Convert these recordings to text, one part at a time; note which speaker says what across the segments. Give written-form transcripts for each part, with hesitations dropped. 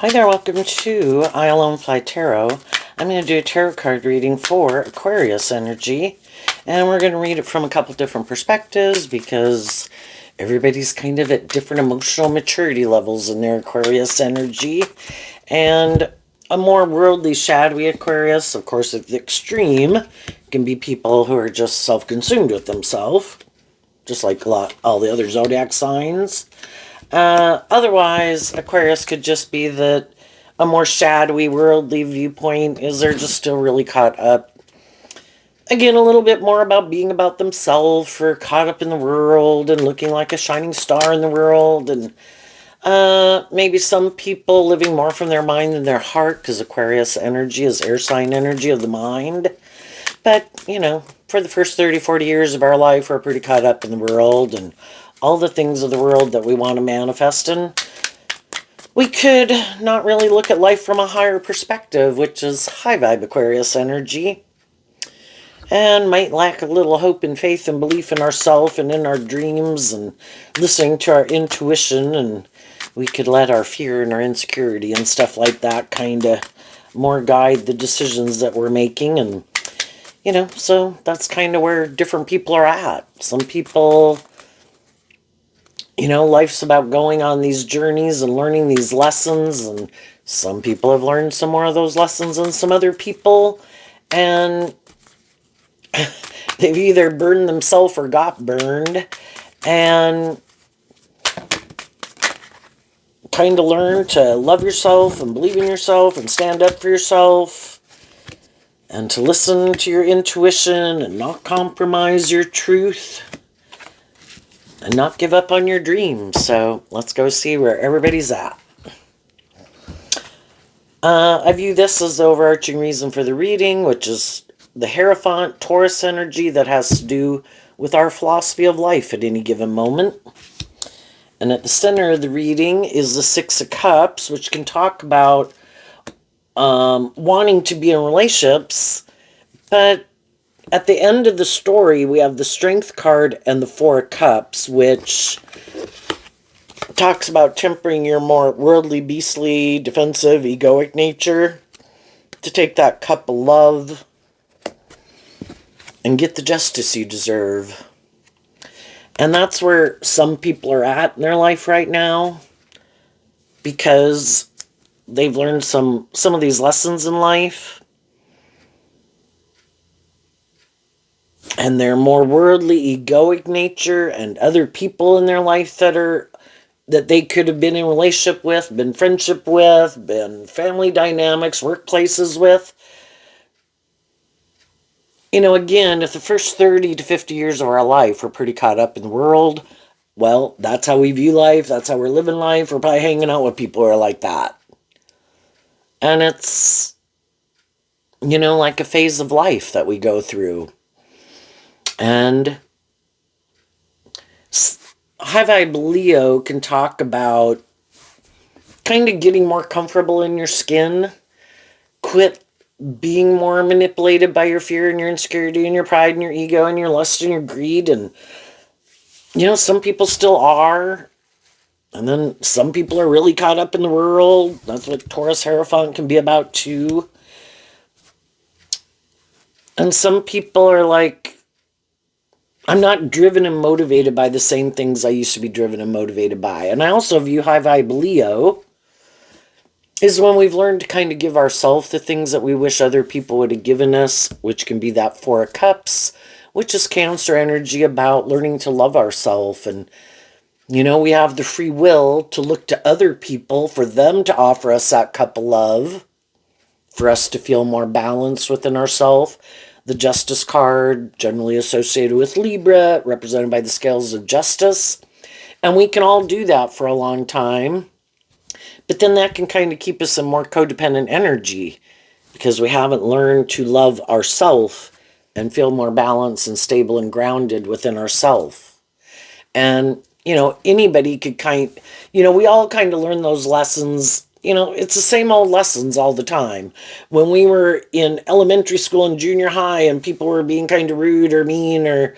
Speaker 1: Hi there, welcome to I Alone Fly Tarot. I'm going to do a tarot card reading for Aquarius energy, and we're going to read it from a couple different perspectives because everybody's kind of at different emotional maturity levels in their Aquarius energy. And a more worldly, shadowy Aquarius, of course, at the extreme, can be people who are just self-consumed with themselves, just like all the other zodiac signs. Otherwise, Aquarius could just be that a more shadowy, worldly viewpoint is they're just still really caught up. Again, a little bit more about being about themselves, or caught up in the world and looking like a shining star in the world. And maybe some people living more from their mind than their heart, because Aquarius energy is air sign energy of the mind. But, for the first 30, 40 years of our life, we're pretty caught up in the world and all the things of the world that we want to manifest in. We could not really look at life from a higher perspective, which is high vibe Aquarius energy, and might lack a little hope and faith and belief in ourselves and in our dreams and listening to our intuition, and we could let our fear and our insecurity and stuff like that kind of more guide the decisions that we're making. And so that's kind of where different people are at. Some people, life's about going on these journeys and learning these lessons, and some people have learned some more of those lessons than some other people, and they've either burned themselves or got burned, and kind of learn to love yourself and believe in yourself and stand up for yourself and to listen to your intuition and not compromise your truth and not give up on your dreams. So let's go see where everybody's at. I view this as the overarching reason for the reading, which is the Hierophant Taurus energy that has to do with our philosophy of life at any given moment. And at the center of the reading is the Six of Cups, which can talk about wanting to be in relationships, but at the end of the story, we have the Strength card and the Four of Cups, which talks about tempering your more worldly, beastly, defensive, egoic nature to take that cup of love and get the justice you deserve. And that's where some people are at in their life right now, because they've learned some of these lessons in life, and their more worldly, egoic nature and other people in their life that they could have been in relationship with, been friendship with, been family dynamics, workplaces with. Again, if the first 30 to 50 years of our life we're pretty caught up in the world, well, that's how we view life, that's how we're living life, we're probably hanging out with people who are like that. And it's, like a phase of life that we go through. And high vibe Leo can talk about kind of getting more comfortable in your skin, quit being more manipulated by your fear and your insecurity and your pride and your ego and your lust and your greed. And some people still are, and then some people are really caught up in the world. That's what Taurus Hierophant can be about too. And some people are like, I'm not driven and motivated by the same things I used to be driven and motivated by. And I also view high vibe Leo is when we've learned to kind of give ourselves the things that we wish other people would have given us, which can be that Four of Cups, which is Cancer energy about learning to love ourselves. And, we have the free will to look to other people for them to offer us that cup of love, for us to feel more balanced within ourselves. The Justice card, generally associated with Libra, represented by the scales of justice. And we can all do that for a long time. But then that can kind of keep us in more codependent energy, because we haven't learned to love ourselves and feel more balanced and stable and grounded within ourselves. And, anybody could we all kind of learn those lessons. It's the same old lessons all the time. When we were in elementary school and junior high and people were being kind of rude or mean or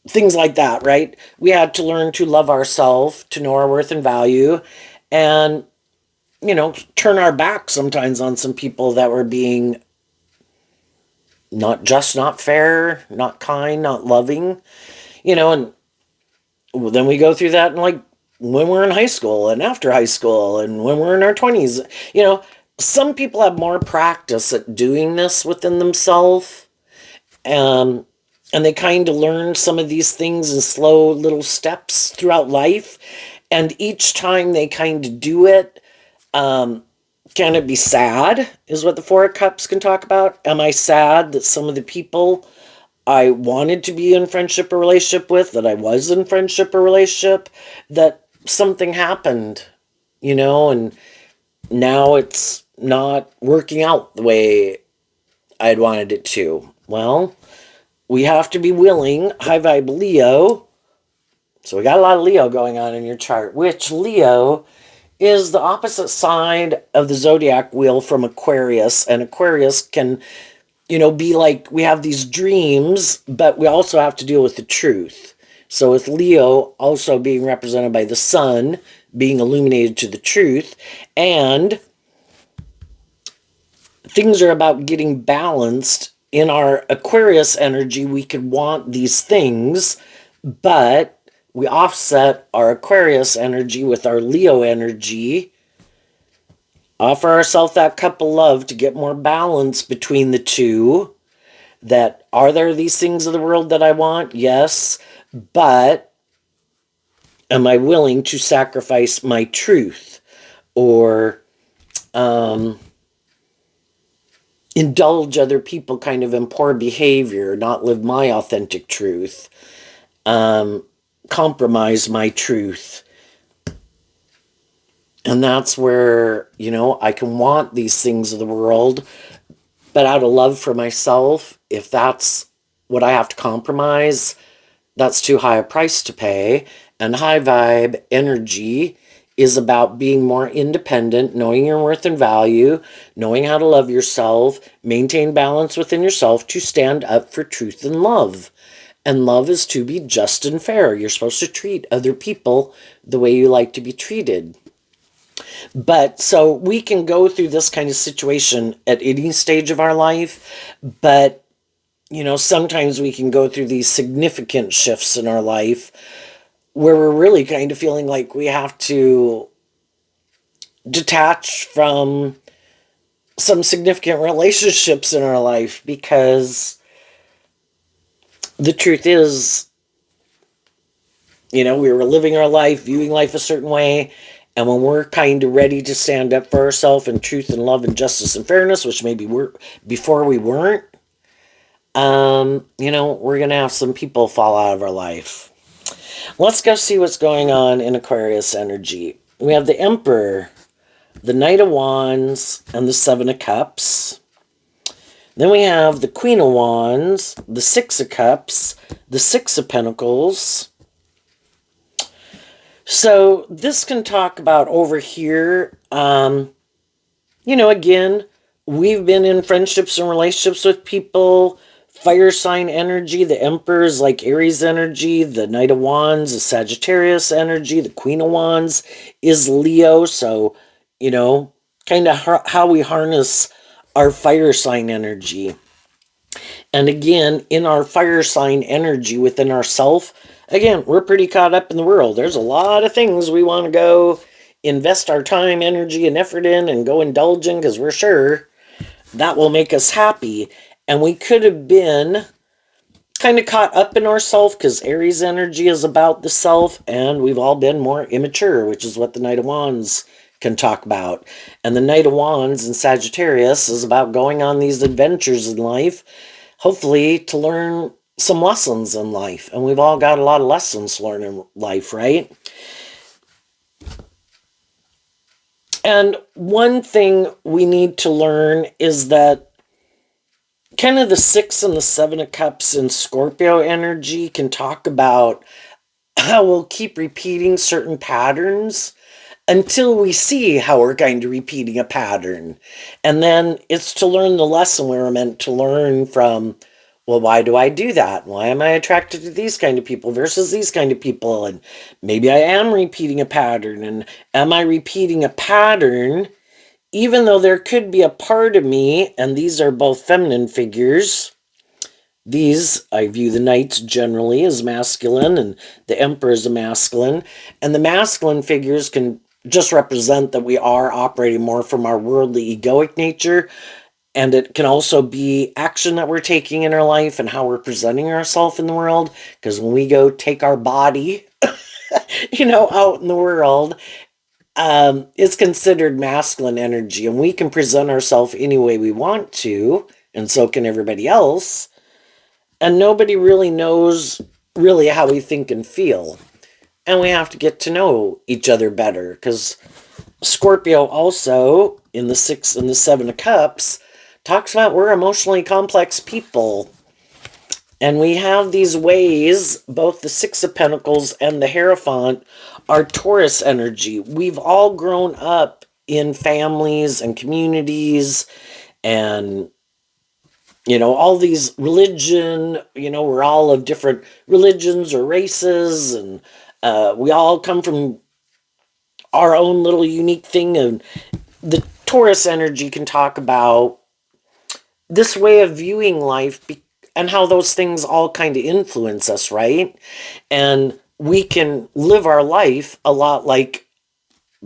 Speaker 1: things like that, right? We had to learn to love ourselves, to know our worth and value, and, turn our back sometimes on some people that were being not just, not fair, not kind, not loving, and then we go through that, and like when we're in high school and after high school and when we're in our 20s, some people have more practice at doing this within themselves. Um, and they kind of learn some of these things in slow little steps throughout life. And each time they kind of do it, can it be sad, is what the Four of Cups can talk about. Am I sad that some of the people I wanted to be in friendship or relationship with, that I was in friendship or relationship, that something happened, and now it's not working out the way I'd wanted it to? Well, we have to be willing. High vibe Leo. So we got a lot of Leo going on in your chart, which Leo is the opposite side of the zodiac wheel from Aquarius. And Aquarius can, be like, we have these dreams, but we also have to deal with the truth. So with Leo also being represented by the sun, being illuminated to the truth, and things are about getting balanced. In our Aquarius energy, we could want these things, but we offset our Aquarius energy with our Leo energy. Offer ourselves that cup of love to get more balance between the two. That are there these things of the world that I want? Yes, but am I willing to sacrifice my truth, or indulge other people kind of in poor behavior, not live my authentic truth, compromise my truth? And that's where, I can want these things of the world, but out of love for myself, if that's what I have to compromise, that's too high a price to pay. And high vibe energy is about being more independent, knowing your worth and value, knowing how to love yourself, maintain balance within yourself to stand up for truth and love. And love is to be just and fair. You're supposed to treat other people the way you like to be treated. But so we can go through this kind of situation at any stage of our life, but sometimes we can go through these significant shifts in our life where we're really kind of feeling like we have to detach from some significant relationships in our life, because the truth is, we were living our life, viewing life a certain way, and when we're kind of ready to stand up for ourselves in truth and love and justice and fairness, which maybe before we weren't, we're going to have some people fall out of our life. Let's go see what's going on in Aquarius energy. We have the Emperor, the Knight of Wands, and the Seven of Cups. Then we have the Queen of Wands, the Six of Cups, the Six of Pentacles. So this can talk about over here, again, we've been in friendships and relationships with people. Fire sign energy, the Emperor is like Aries energy, the Knight of Wands is Sagittarius energy, the Queen of Wands is Leo. So, kind of how we harness our fire sign energy. And again, in our fire sign energy within ourself, again, we're pretty caught up in the world. There's a lot of things we want to go invest our time, energy, and effort in and go indulge in, because we're sure that will make us happy. And we could have been kind of caught up in ourself, because Aries energy is about the self, and we've all been more immature, which is what the Knight of Wands can talk about. And the Knight of Wands in Sagittarius is about going on these adventures in life, hopefully to learn some lessons in life. And we've all got a lot of lessons to learn in life, right? And one thing we need to learn is that kind of the Six and the Seven of Cups in Scorpio energy can talk about how we'll keep repeating certain patterns until we see how we're kind of repeating a pattern. And then it's to learn the lesson we were meant to learn from well, why do I do that? Why am I attracted to these kind of people versus these kind of people? And maybe I am repeating a pattern. And am I repeating a pattern even though there could be a part of me, and these are both feminine figures? These, I view the knights generally as masculine, and the emperor as a masculine. And the masculine figures can just represent that we are operating more from our worldly egoic nature. And it can also be action that we're taking in our life and how we're presenting ourselves in the world. Because when we go take our body, out in the world, it's considered masculine energy. And we can present ourselves any way we want to, and so can everybody else. And nobody really knows really how we think and feel. And we have to get to know each other better, because Scorpio also, in the 6 and the 7 of Cups, talks about we're emotionally complex people. And we have these ways, both the 6 of Pentacles and the Hierophant are Taurus energy. We've all grown up in families and communities and all these religion, we're all of different religions or races, and we all come from our own little unique thing. And the Taurus energy can talk about this way of viewing life and how those things all kind of influence us, right? And we can live our life a lot like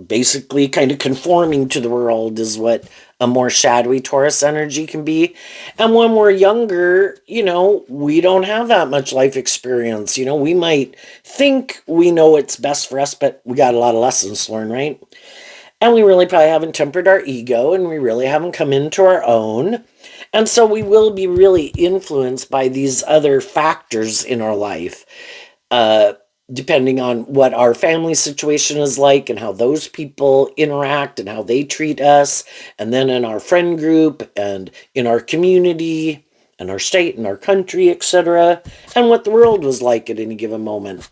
Speaker 1: basically kind of conforming to the world is what a more shadowy Taurus energy can be. And when we're younger, we don't have that much life experience. We might think we know what's best for us, but we got a lot of lessons to learn, right? And we really probably haven't tempered our ego, and we really haven't come into our own. And so we will be really influenced by these other factors in our life, depending on what our family situation is like and how those people interact and how they treat us. And then in our friend group and in our community and our state and our country, etc. And what the world was like at any given moment,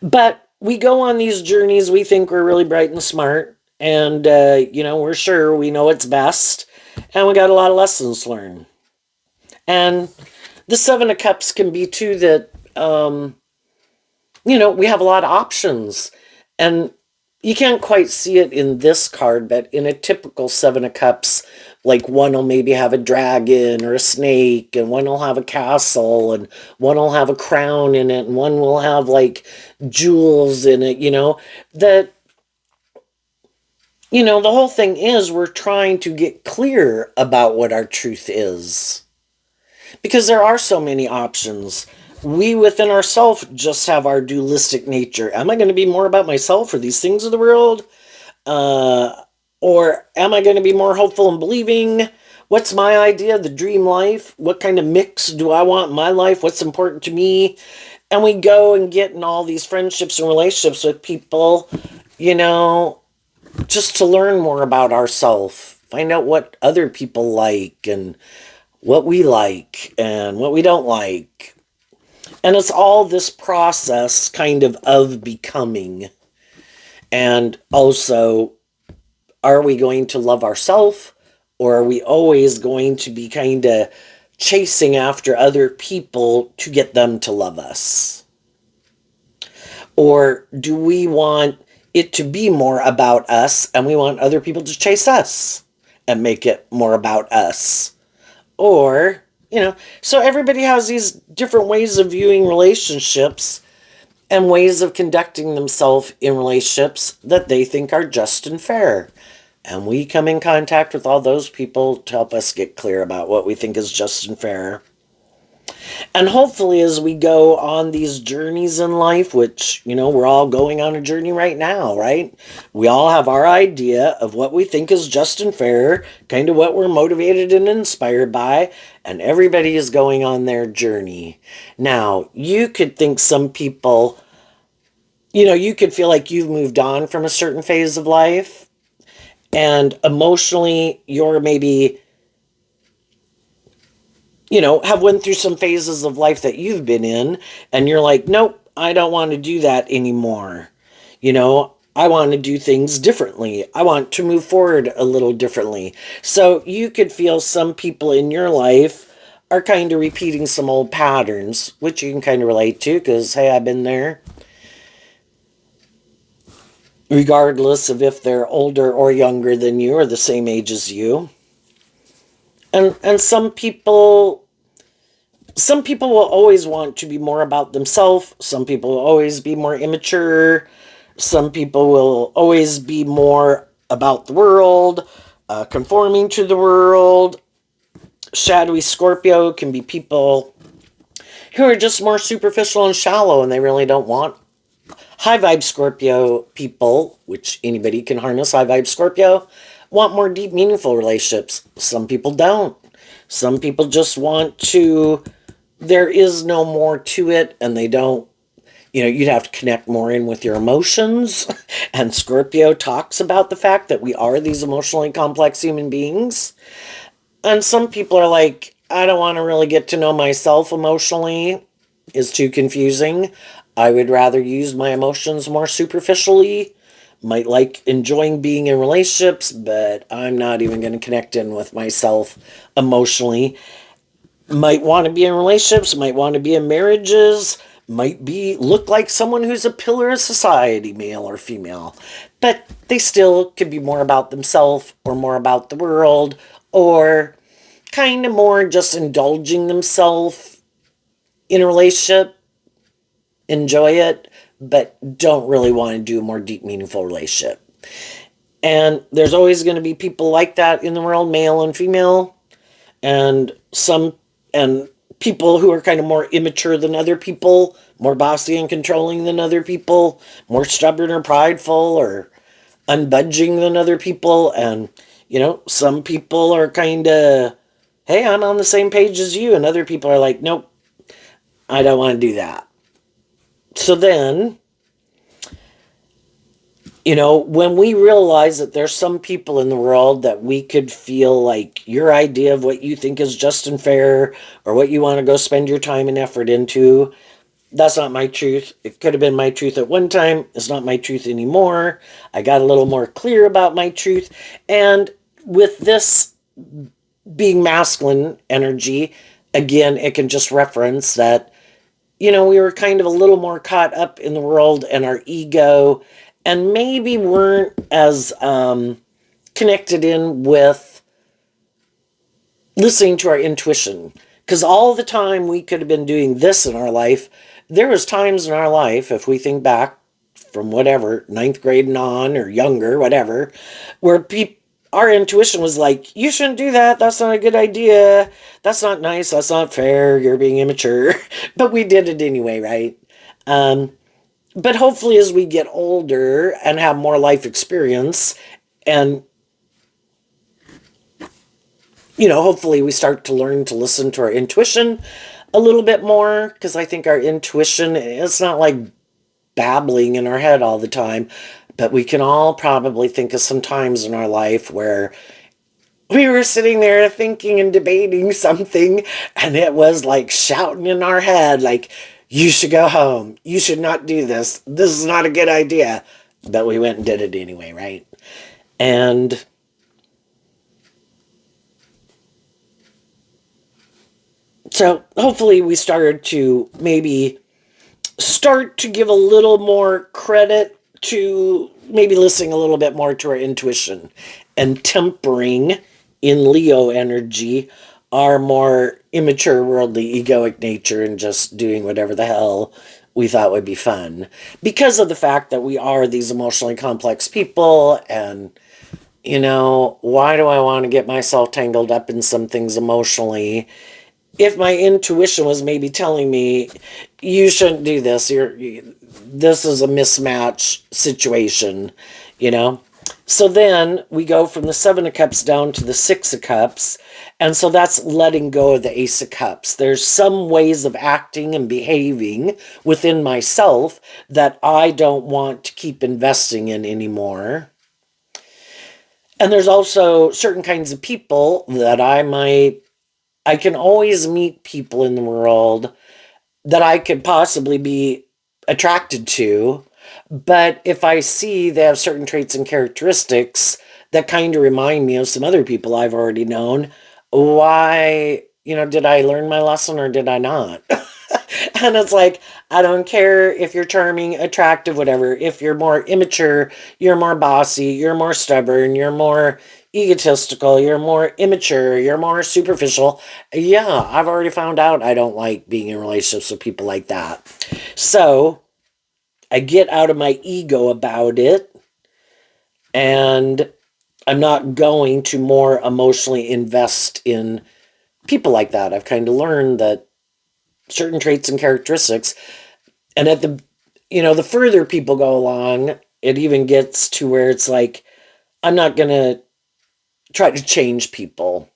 Speaker 1: But we go on these journeys. We think we're really bright and smart. And, we're sure we know what's best. And we got a lot of lessons to learn. And the 7 of Cups can be too that, we have a lot of options. And you can't quite see it in this card, but in a typical 7 of Cups, like one will maybe have a dragon or a snake, and one will have a castle, and one will have a crown in it, and one will have like jewels in it, that, the whole thing is we're trying to get clear about what our truth is. Because there are so many options. We within ourselves just have our dualistic nature. Am I going to be more about myself or these things of the world? Or am I going to be more hopeful and believing? What's my idea of the dream life? What kind of mix do I want in my life? What's important to me? And we go and get in all these friendships and relationships with people, just to learn more about ourselves. Find out what other people like and what we like and what we don't like. And it's all this process kind of becoming. And also, are we going to love ourselves, or are we always going to be kind of chasing after other people to get them to love us? Or do we want it to be more about us and we want other people to chase us and make it more about us? Or, so everybody has these different ways of viewing relationships and ways of conducting themselves in relationships that they think are just and fair. And we come in contact with all those people to help us get clear about what we think is just and fair. And hopefully as we go on these journeys in life, which, we're all going on a journey right now, right? We all have our idea of what we think is just and fair, kind of what we're motivated and inspired by, and everybody is going on their journey. Now, you could think some people, you could feel like you've moved on from a certain phase of life, and emotionally you're maybe have went through some phases of life that you've been in, and you're like, nope, I don't want to do that anymore. I want to do things differently. I want to move forward a little differently. So you could feel some people in your life are kind of repeating some old patterns, which you can kind of relate to because, hey, I've been there. Regardless of if they're older or younger than you or the same age as you. And some people will always want to be more about themselves. Some people will always be more immature. Some people will always be more about the world, conforming to the world. Shadowy Scorpio can be people who are just more superficial and shallow and they really don't want. High vibe Scorpio people, which anybody can harness, high vibe Scorpio, want more deep, meaningful relationships. Some people don't. Some people just want to, there is no more to it, and they don't, you'd have to connect more in with your emotions. And Scorpio talks about the fact that we are these emotionally complex human beings. And some people are like, I don't want to really get to know myself emotionally. Is too confusing. I would rather use my emotions more superficially. Might like enjoying being in relationships, but I'm not even going to connect in with myself emotionally. Might want to be in relationships, might want to be in marriages, might be look like someone who's a pillar of society, male or female. But they still could be more about themselves or more about the world or kind of more just indulging themselves in a relationship, enjoy it, but don't really want to do a more deep, meaningful relationship. And there's always going to be people like that in the world, male and female, and and people who are kind of more immature than other people, more bossy and controlling than other people, more stubborn or prideful or unbudging than other people. And, some people are kind of, hey, I'm on the same page as you. And other people are like, nope, I don't want to do that. So then, when we realize that there's some people in the world that we could feel like your idea of what you think is just and fair or what you want to go spend your time and effort into, that's not my truth. It could have been my truth at one time. It's not my truth anymore. I got a little more clear about my truth. And with this being masculine energy, again, it can just reference that, we were kind of a little more caught up in the world and our ego and maybe weren't as connected in with listening to our intuition. Because all the time we could have been doing this in our life, there was times in our life, if we think back from whatever, ninth grade and on or younger, whatever, where our intuition was like, you shouldn't do that. That's not a good idea. That's not nice. That's not fair. You're being immature. But we did it anyway, right? But hopefully as we get older and have more life experience and hopefully we start to learn to listen to our intuition a little bit more, because I think our intuition, it's not like babbling in our head all the time, but we can all probably think of some times in our life where we were sitting there thinking and debating something and it was like shouting in our head like, you should go home, you should not do this, this is not a good idea, but we went and did it anyway, right? And so hopefully we started to maybe start to give a little more credit to maybe listening a little bit more to our intuition and tempering in Leo energy our more immature, worldly, egoic nature and just doing whatever the hell we thought would be fun. Because of the fact that we are these emotionally complex people and why do I want to get myself tangled up in some things emotionally if my intuition was maybe telling me you shouldn't do this, this is a mismatch situation, so then we go from the Seven of Cups down to the Six of Cups, and so that's letting go of the Ace of Cups. There's some ways of acting and behaving within myself that I don't want to keep investing in anymore. And there's also certain kinds of people that I can always meet people in the world that I could possibly be attracted to. But if I see they have certain traits and characteristics that kind of remind me of some other people I've already known, why did I learn my lesson or did I not? And it's like, I don't care if you're charming, attractive, whatever. If you're more immature, you're more bossy, you're more stubborn, you're more egotistical, you're more immature, you're more superficial. Yeah, I've already found out I don't like being in relationships with people like that. So I get out of my ego about it, and I'm not going to more emotionally invest in people like that. I've kind of learned that certain traits and characteristics, and at the further people go along, it even gets to where it's like, I'm not going to try to change people.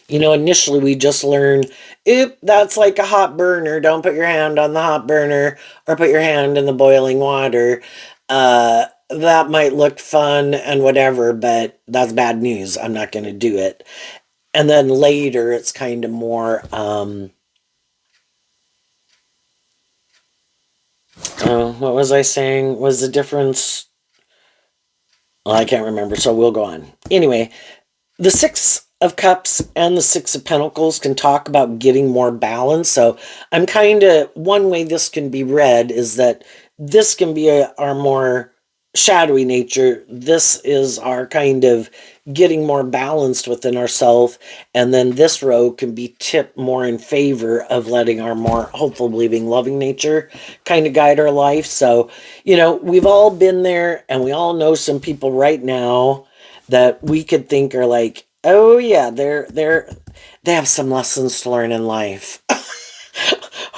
Speaker 1: Initially we just learn, oop, that's like a hot burner. Don't put your hand on the hot burner or put your hand in the boiling water. That might look fun and whatever, but that's bad news. I'm not going to do it. And then later it's kind of more, what was I saying? Was the difference? Well, I can't remember, so we'll go on. Anyway, the Six of Cups and the Six of Pentacles can talk about getting more balance. So I'm kind of, one way this can be read is that this can be our more shadowy nature. This is our kind of getting more balanced within ourselves. And then this row can be tipped more in favor of letting our more hopeful, believing, loving nature kind of guide our life. So, we've all been there, and we all know some people right now that we could think are like, oh yeah, they have some lessons to learn in life.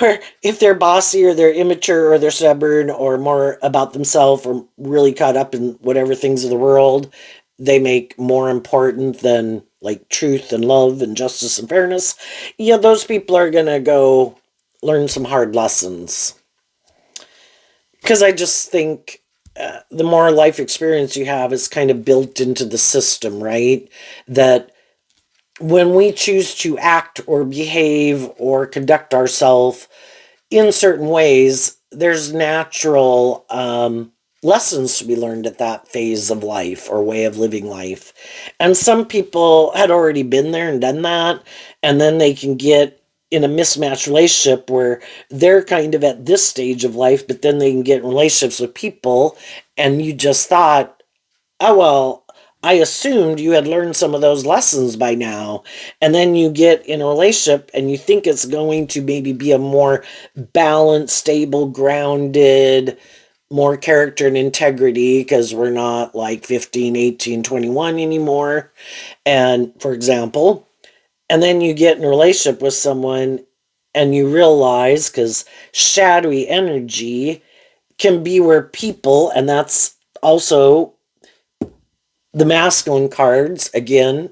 Speaker 1: Or if they're bossy or they're immature or they're stubborn or more about themselves or really caught up in whatever things of the world they make more important than like truth and love and justice and fairness, yeah, those people are gonna go learn some hard lessons. Because I just think the more life experience you have is kind of built into the system, right? That when we choose to act or behave or conduct ourselves in certain ways, there's natural lessons to be learned at that phase of life or way of living life. And some people had already been there and done that, and then they can get in a mismatched relationship where they're kind of at this stage of life, but then they can get in relationships with people, and you just thought, oh, well, I assumed you had learned some of those lessons by now. And then you get in a relationship and you think it's going to maybe be a more balanced, stable, grounded, more character and integrity because we're not like 15, 18, 21 anymore. And for example, and then you get in a relationship with someone and you realize, because shadowy energy can be where people, and that's also the masculine cards, again,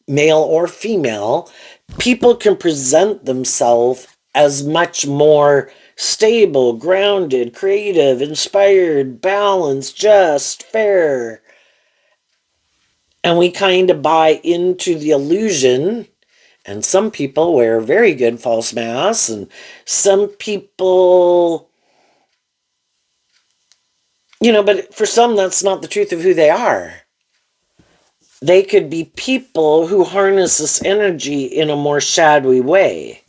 Speaker 1: male or female, people can present themselves as much more stable, grounded, creative, inspired, balanced, just, fair. And we kind of buy into the illusion. And some people wear very good false masks, and some people, but for some, that's not the truth of who they are. They could be people who harness this energy in a more shadowy way.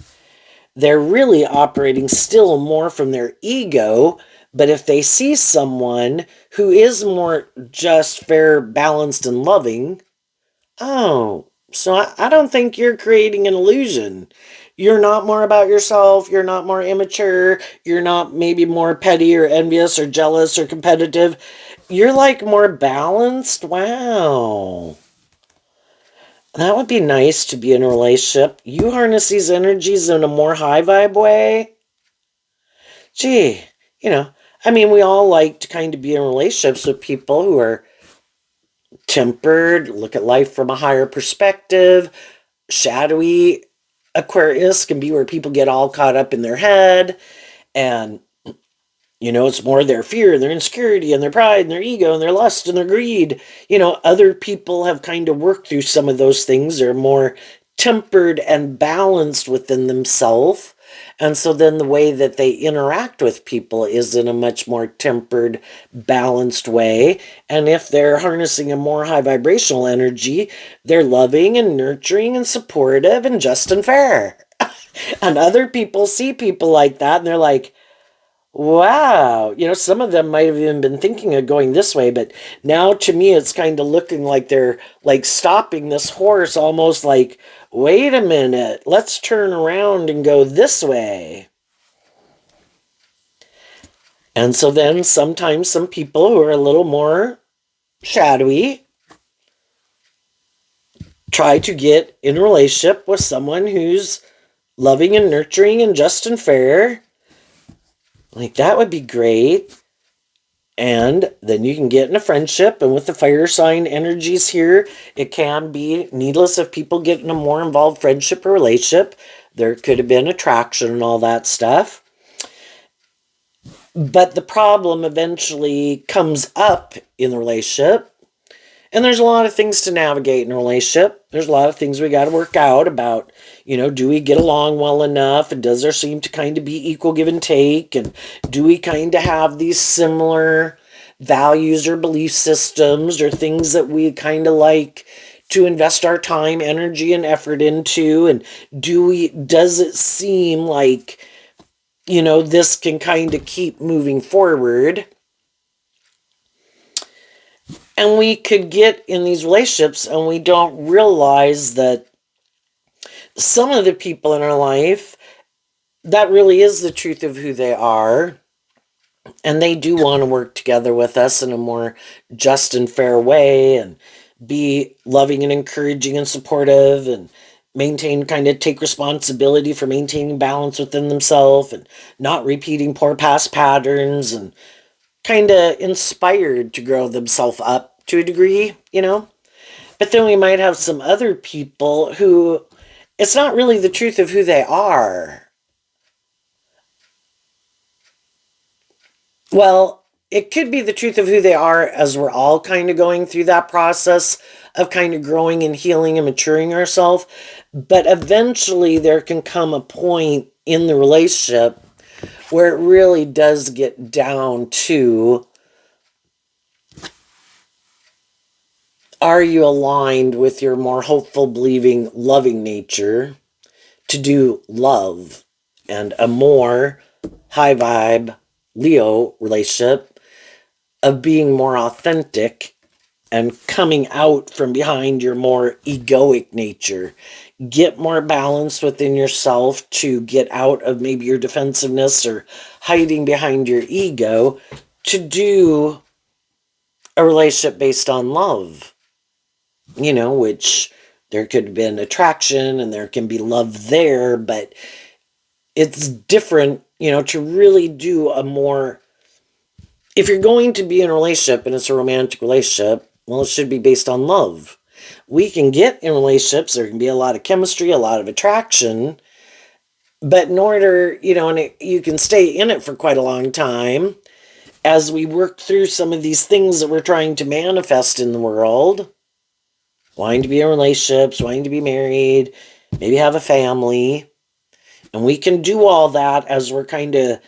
Speaker 1: They're really operating still more from their ego, but if they see someone who is more just, fair, balanced, and loving, oh, so I don't think you're creating an illusion. You're not more about yourself. You're not more immature. You're not maybe more petty or envious or jealous or competitive. You're like more balanced. Wow. That would be nice to be in a relationship. You harness these energies in a more high vibe way. Gee, you know, we all like to kind of be in relationships with people who are tempered, look at life from a higher perspective. Shadowy Aquarius can be where people get all caught up in their head, and it's more their fear and their insecurity and their pride and their ego and their lust and their greed. Other people have kind of worked through some of those things. They're more tempered and balanced within themselves. And so then the way that they interact with people is in a much more tempered, balanced way. And if they're harnessing a more high vibrational energy, they're loving and nurturing and supportive and just and fair. And other people see people like that and they're like, wow, some of them might have even been thinking of going this way, but now to me it's kind of looking like they're like stopping this horse, almost like, wait a minute, let's turn around and go this way. And so then sometimes some people who are a little more shadowy try to get in a relationship with someone who's loving and nurturing and just and fair. Like, that would be great. And then you can get in a friendship, and with the fire sign energies here, it can be needless if people get in a more involved friendship or relationship. There could have been attraction and all that stuff. But the problem eventually comes up in the relationship. And there's a lot of things to navigate in a relationship. There's a lot of things we got to work out about, do we get along well enough? And does there seem to kind of be equal give and take? And do we kind of have these similar values or belief systems or things that we kind of like to invest our time, energy, and effort into? And does it seem like, this can kind of keep moving forward? And we could get in these relationships and we don't realize that some of the people in our life, that really is the truth of who they are. And they do want to work together with us in a more just and fair way and be loving and encouraging and supportive and take responsibility for maintaining balance within themselves and not repeating poor past patterns and kind of inspired to grow themselves up to a degree, But then we might have some other people who it's not really the truth of who they are. Well, it could be the truth of who they are as we're all kind of going through that process of kind of growing and healing and maturing ourselves. But eventually there can come a point in the relationship where it really does get down to, are you aligned with your more hopeful, believing, loving nature to do love and a more high vibe Leo relationship of being more authentic and coming out from behind your more egoic nature? Get more balance within yourself to get out of maybe your defensiveness or hiding behind your ego to do a relationship based on love, which there could have been attraction and there can be love there, but it's different, to really do a more, if you're going to be in a relationship and it's a romantic relationship, well, it should be based on love. We can get in relationships, there can be a lot of chemistry, a lot of attraction, but in order, and you can stay in it for quite a long time as we work through some of these things that we're trying to manifest in the world, wanting to be in relationships, wanting to be married, maybe have a family. And we can do all that as we're kind of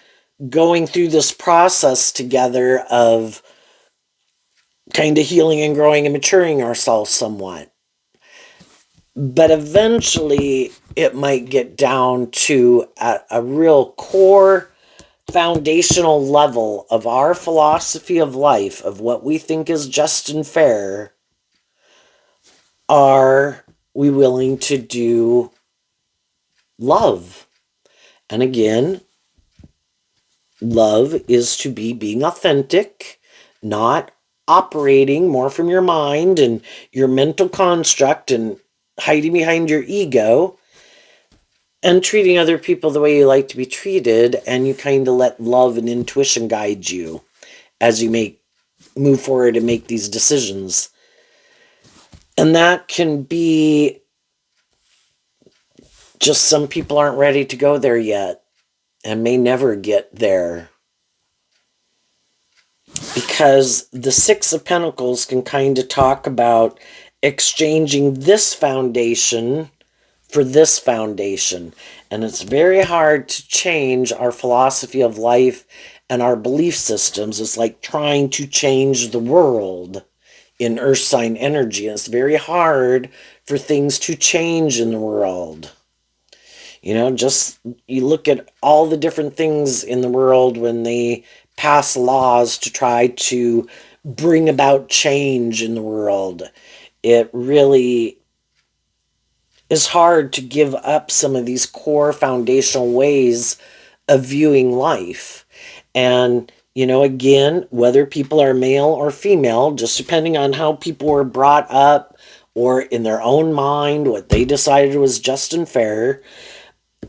Speaker 1: going through this process together of kind of healing and growing and maturing ourselves somewhat. But eventually it might get down to a real core foundational level of our philosophy of life, of what we think is just and fair. Are we willing to do love? And again, love is to be being authentic, not operating more from your mind and your mental construct and hiding behind your ego, and treating other people the way you like to be treated, and you kind of let love and intuition guide you as you move forward and make these decisions. And that can be just some people aren't ready to go there yet and may never get there. Because the Six of Pentacles can kind of talk about exchanging this foundation for this foundation. And it's very hard to change our philosophy of life and our belief systems. It's like trying to change the world in earth sign energy. And it's very hard for things to change in the world. Just you look at all the different things in the world when they pass laws to try to bring about change in the world. It really is hard to give up some of these core foundational ways of viewing life. And, again, whether people are male or female, just depending on how people were brought up or in their own mind, what they decided was just and fair,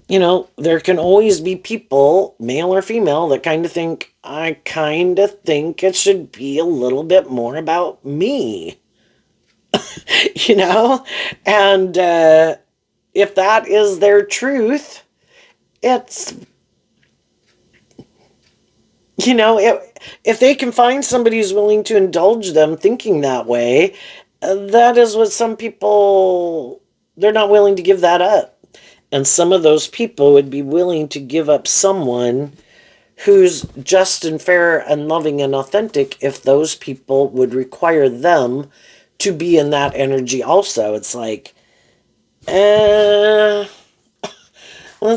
Speaker 1: there can always be people, male or female, that I kind of think it should be a little bit more about me, you know? And if that is their truth, it's, if they can find somebody who's willing to indulge them thinking that way, that is what some people, they're not willing to give that up. And some of those people would be willing to give up someone who's just and fair and loving and authentic if those people would require them to be in that energy also. It's like, let's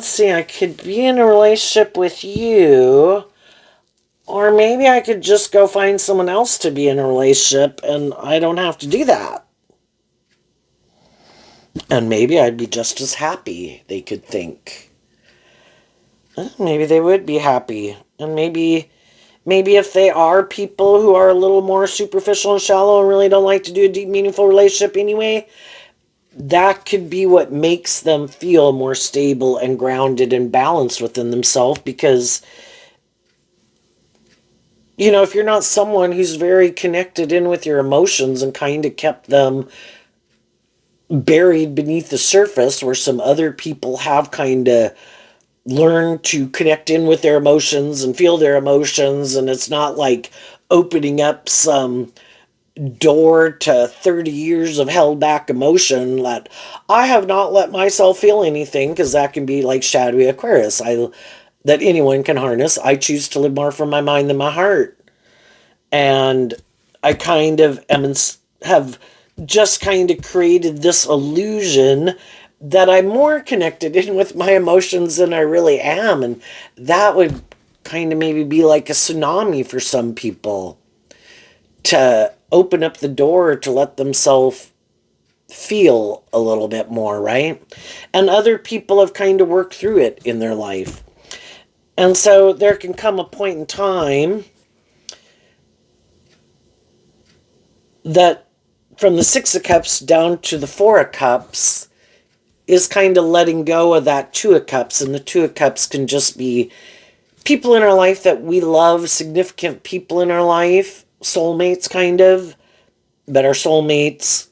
Speaker 1: see, I could be in a relationship with you, or maybe I could just go find someone else to be in a relationship and I don't have to do that. And maybe I'd be just as happy, they could think. Maybe they would be happy. And maybe if they are people who are a little more superficial and shallow and really don't like to do a deep, meaningful relationship anyway, that could be what makes them feel more stable and grounded and balanced within themselves. Because, if you're not someone who's very connected in with your emotions and kind of kept them buried beneath the surface, where some other people have kind of learned to connect in with their emotions and feel their emotions, and it's not like opening up some door to 30 years of held back emotion that I have not let myself feel anything, because that can be like shadowy Aquarius that anyone can harness. I choose to live more from my mind than my heart. And I kind of have just kind of created this illusion that I'm more connected in with my emotions than I really am. And that would kind of maybe be like a tsunami for some people, to open up the door to let themselves feel a little bit more, right? And other people have kind of worked through it in their life. And so there can come a point in time that from the Six of Cups down to the Four of Cups is kind of letting go of that Two of Cups. And the Two of Cups can just be people in our life that we love, significant people in our life, soulmates kind of, but our soulmates,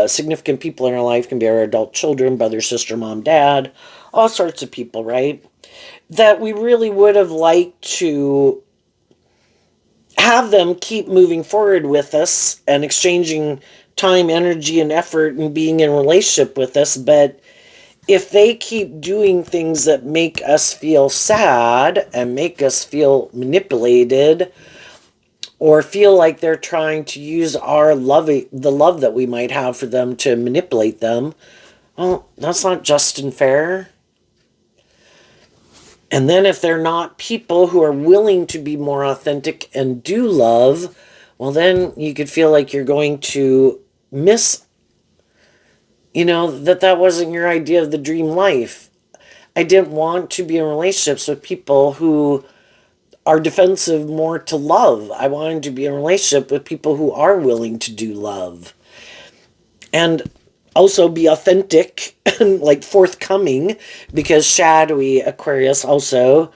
Speaker 1: significant people in our life can be our adult children, brother, sister, mom, dad, all sorts of people, right? That we really would have liked to have them keep moving forward with us and exchanging time, energy, and effort and being in a relationship with us. But if they keep doing things that make us feel sad and make us feel manipulated, or feel like they're trying to use the love that we might have for them to manipulate them, well, that's not just and fair. And then if they're not people who are willing to be more authentic and do love, well, then you could feel like you're going to miss, that wasn't your idea of the dream life. I didn't want to be in relationships with people who are defensive more to love. I wanted to be in a relationship with people who are willing to do love. And also be authentic and like forthcoming, because shadowy Aquarius also,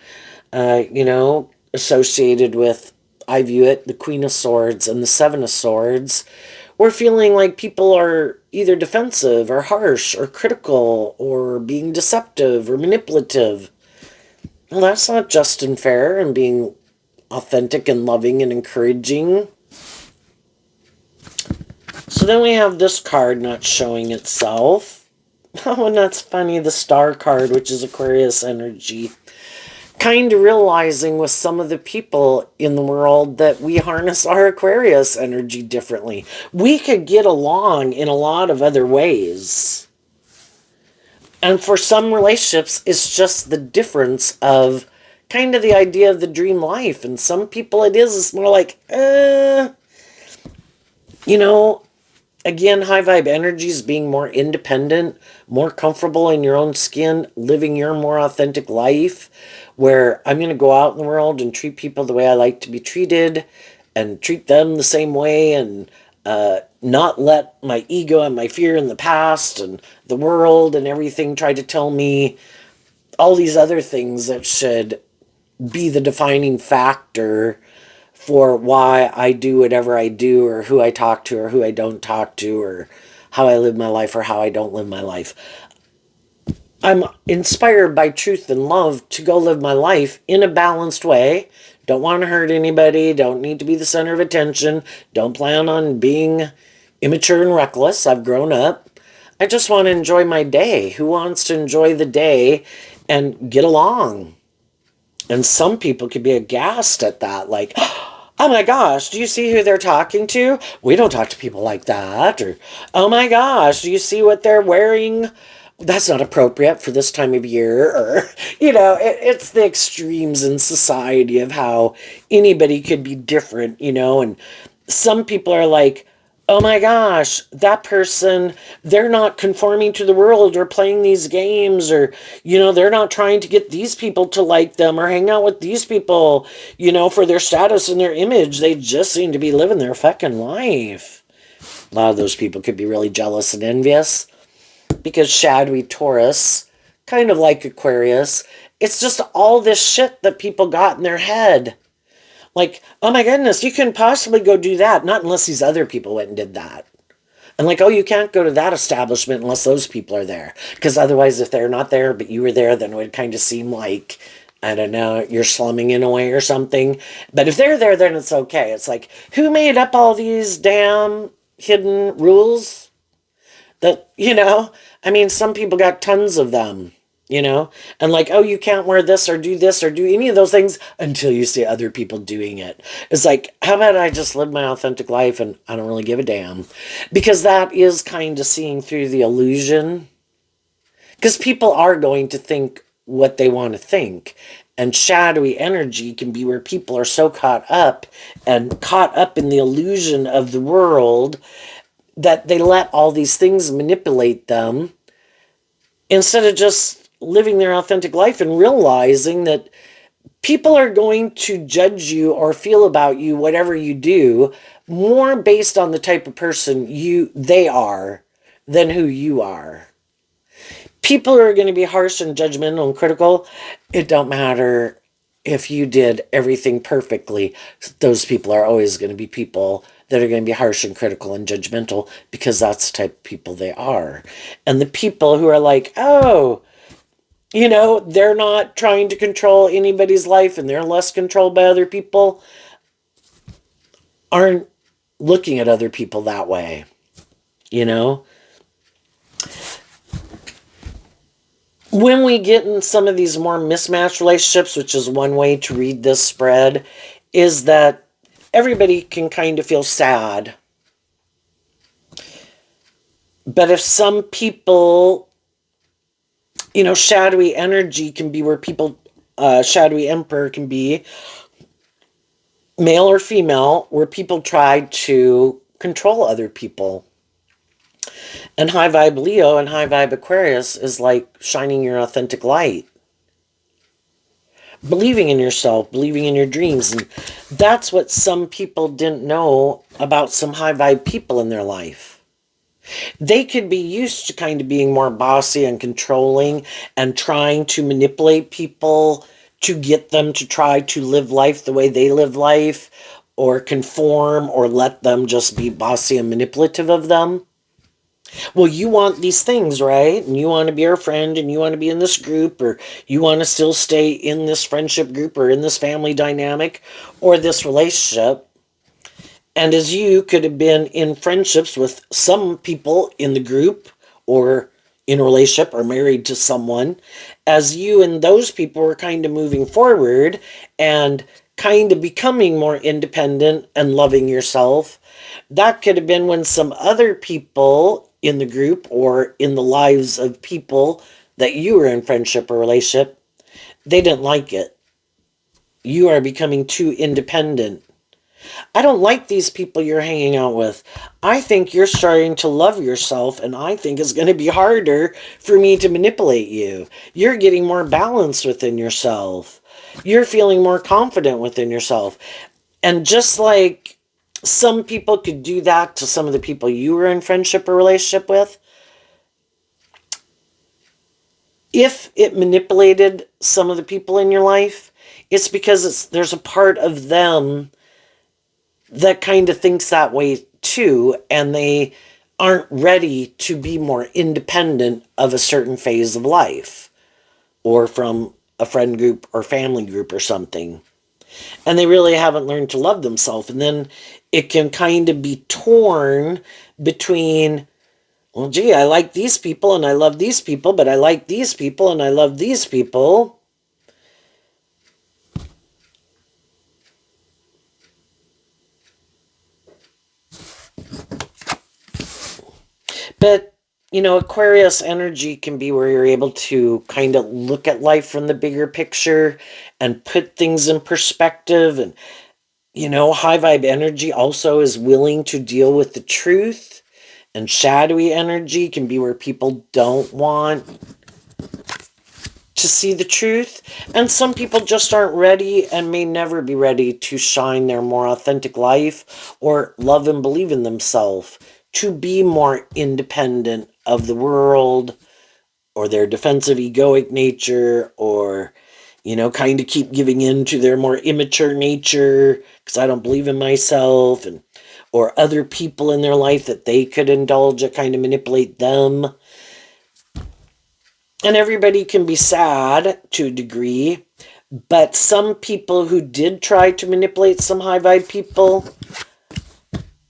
Speaker 1: associated with, I view it, the Queen of Swords and the Seven of Swords, we're feeling like people are either defensive or harsh or critical or being deceptive or manipulative. Well, that's not just and fair, and being authentic and loving and encouraging. So then we have this card not showing itself. Oh, and that's funny. The star card, which is Aquarius energy. Kind of realizing with some of the people in the world that we harness our Aquarius energy differently. We could get along in a lot of other ways. And for some relationships, it's just the difference of kind of the idea of the dream life. And some people it is, it's more like, you know, again, high vibe energy is being more independent, more comfortable in your own skin, living your more authentic life, where I'm going to go out in the world and treat people the way I like to be treated and treat them the same way, and not let my ego and my fear in the past and the world and everything try to tell me all these other things that should be the defining factor for why I do whatever I do, or who I talk to, or who I don't talk to, or how I live my life, or how I don't live my life. I'm inspired by truth and love to go live my life in a balanced way. Don't want to hurt anybody, don't need to be the center of attention, don't plan on being immature and reckless. I've grown up. I just want to enjoy my day. Who wants to enjoy the day and get along? And some people could be aghast at that, like, oh my gosh, do you see who they're talking to? We don't talk to people like that. Or, oh my gosh, do you see what they're wearing? That's not appropriate for this time of year. Or, it's the extremes in society of how anybody could be different, and some people are like, oh my gosh, that person, they're not conforming to the world or playing these games, or, they're not trying to get these people to like them or hang out with these people, for their status and their image. They just seem to be living their fucking life. A lot of those people could be really jealous and envious because shadowy Taurus, kind of like Aquarius, it's just all this shit that people got in their head. Like, oh my goodness, you couldn't possibly go do that. Not unless these other people went and did that. And like, oh, you can't go to that establishment unless those people are there. Because otherwise, if they're not there, but you were there, then it would kind of seem like, I don't know, you're slumming in a way or something. But if they're there, then it's okay. It's like, who made up all these damn hidden rules? That, I mean, some people got tons of them, and like, oh, you can't wear this or do any of those things until you see other people doing it. It's like, how about I just live my authentic life and I don't really give a damn? Because that is kind of seeing through the illusion. Because people are going to think what they want to think. And shadowy energy can be where people are so caught up in the illusion of the world that they let all these things manipulate them instead of just living their authentic life and realizing that people are going to judge you or feel about you, whatever you do, more based on the type of person they are than who you are. People are going to be harsh and judgmental and critical. It don't matter if you did everything perfectly. Those people are always going to be people that are going to be harsh and critical and judgmental, because that's the type of people they are. And the people who are like, oh, they're not trying to control anybody's life and they're less controlled by other people, aren't looking at other people that way. When we get in some of these more mismatched relationships, which is one way to read this spread, is that everybody can kind of feel sad. But if some people, shadowy energy can be where people, shadowy emperor can be male or female, where people try to control other people. And high vibe Leo and high vibe Aquarius is like shining your authentic light. Believing in yourself, believing in your dreams. And that's what some people didn't know about some high vibe people in their life. They could be used to kind of being more bossy and controlling and trying to manipulate people to get them to try to live life the way they live life, or conform, or let them just be bossy and manipulative of them. Well, you want these things, right? And you want to be our friend, and you want to be in this group, or you want to still stay in this friendship group, or in this family dynamic, or this relationship. And as you could have been in friendships with some people in the group, or in a relationship or married to someone, as you and those people were kind of moving forward and kind of becoming more independent and loving yourself, that could have been when some other people in the group or in the lives of people that you were in friendship or relationship, they didn't like it. You are becoming too independent. I don't like these people you're hanging out with. I think you're starting to love yourself, and I think it's going to be harder for me to manipulate you. You're getting more balanced within yourself. You're feeling more confident within yourself. And just like some people could do that to some of the people you were in friendship or relationship with, if it manipulated some of the people in your life, it's because there's a part of them that kind of thinks that way too, and they aren't ready to be more independent of a certain phase of life or from a friend group or family group or something. And they really haven't learned to love themselves. And then it can kind of be torn between, well, gee, I like these people and I love these people, but I like these people and I love these people. But, Aquarius energy can be where you're able to kind of look at life from the bigger picture and put things in perspective. And, high vibe energy also is willing to deal with the truth. And shadowy energy can be where people don't want to see the truth. And some people just aren't ready and may never be ready to shine their more authentic life or love and believe in themselves, to be more independent of the world or their defensive egoic nature, or kind of keep giving in to their more immature nature because I don't believe in myself, and or other people in their life that they could indulge at kind of manipulate them. And everybody can be sad to a degree, but some people who did try to manipulate some high vibe people,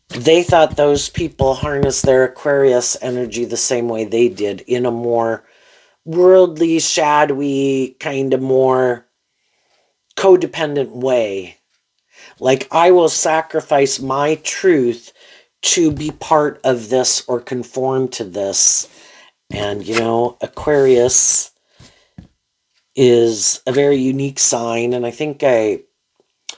Speaker 1: they thought those people harnessed their Aquarius energy the same way they did, in a more worldly, shadowy, kind of more codependent way. Like, I will sacrifice my truth to be part of this or conform to this. And, Aquarius is a very unique sign. And I think I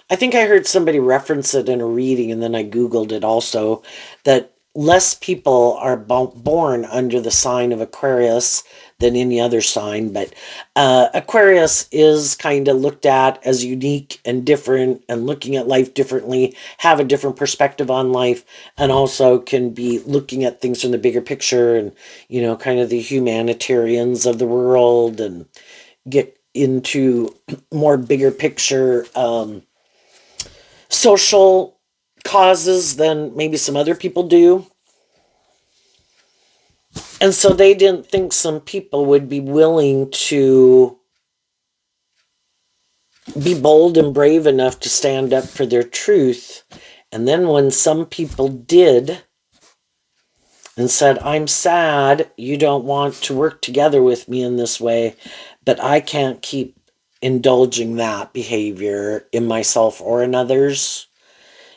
Speaker 1: heard somebody reference it in a reading, and then I Googled it also, that less people are born under the sign of Aquarius than any other sign. But Aquarius is kind of looked at as unique and different, and looking at life differently, have a different perspective on life, and also can be looking at things from the bigger picture, and, kind of the humanitarians of the world, and get into more bigger picture social causes than maybe some other people do. And so they didn't think some people would be willing to be bold and brave enough to stand up for their truth. And then when some people did and said, I'm sad you don't want to work together with me in this way, but I can't keep indulging that behavior in myself or in others.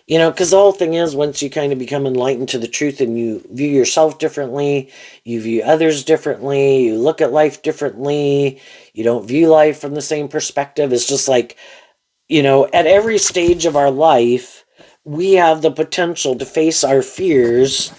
Speaker 1: Because the whole thing is, once you kind of become enlightened to the truth and you view yourself differently, you view others differently, you look at life differently, you don't view life from the same perspective. It's just like, at every stage of our life, we have the potential to face our fears,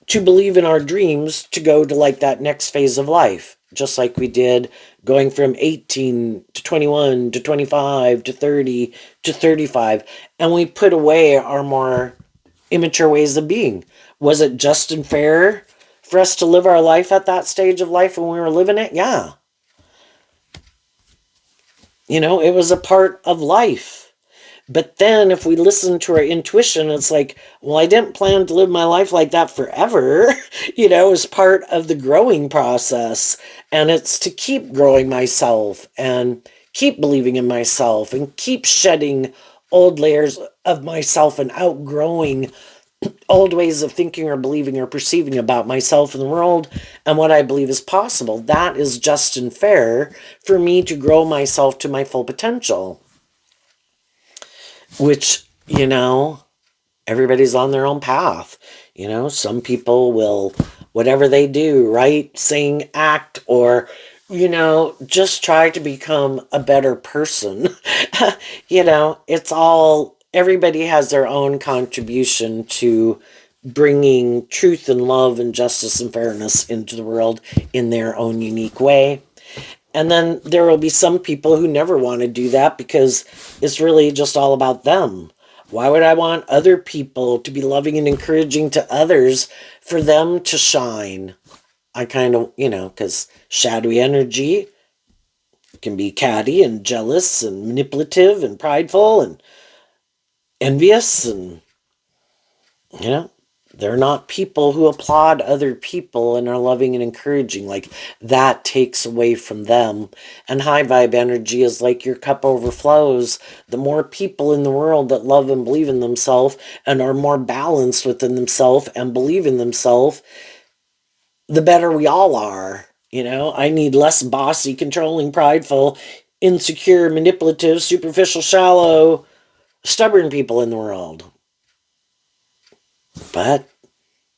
Speaker 1: to believe in our dreams, to go to like that next phase of life, just like we did going from 18 to 21 to 25 to 30 to 35. And we put away our more immature ways of being. Was it just and fair for us to live our life at that stage of life when we were living it? Yeah. It was a part of life. But then if we listen to our intuition, it's like, well, I didn't plan to live my life like that forever. As part of the growing process. And it's to keep growing myself and keep believing in myself and keep shedding old layers of myself and outgrowing old ways of thinking or believing or perceiving about myself and the world and what I believe is possible. That is just and fair for me to grow myself to my full potential, which, everybody's on their own path. Some people will, whatever they do, write, sing, act, or, just try to become a better person. It's all, everybody has their own contribution to bringing truth and love and justice and fairness into the world in their own unique way. And then there will be some people who never want to do that because it's really just all about them. Why would I want other people to be loving and encouraging to others for them to shine? I kind of, because shadowy energy can be catty and jealous and manipulative and prideful and envious, and, they're not people who applaud other people and are loving and encouraging. Like, that takes away from them. And high vibe energy is like your cup overflows. The more people in the world that love and believe in themselves and are more balanced within themselves and believe in themselves, the better we all are. I need less bossy, controlling, prideful, insecure, manipulative, superficial, shallow, stubborn people in the world. But,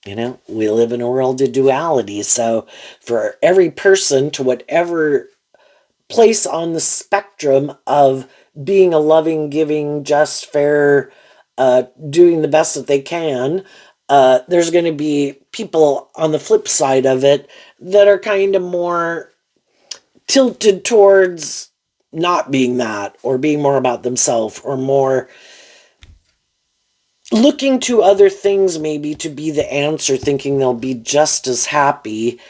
Speaker 1: we live in a world of duality. So for every person, to whatever place on the spectrum of being a loving, giving, just, fair, doing the best that they can, there's going to be people on the flip side of it that are kind of more tilted towards not being that, or being more about themselves, or more looking to other things maybe to be the answer, thinking they'll be just as happy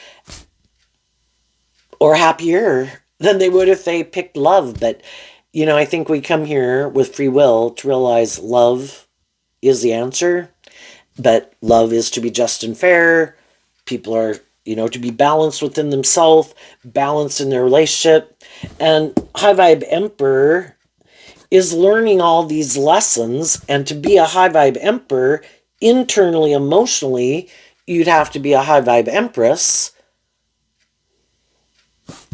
Speaker 1: or happier than they would if they picked love. But, I think we come here with free will to realize love is the answer, but love is to be just and fair. People are, to be balanced within themselves, balanced in their relationship. And High Vibe Emperor is learning all these lessons. And to be a High Vibe Emperor, internally, emotionally, you'd have to be a High Vibe Empress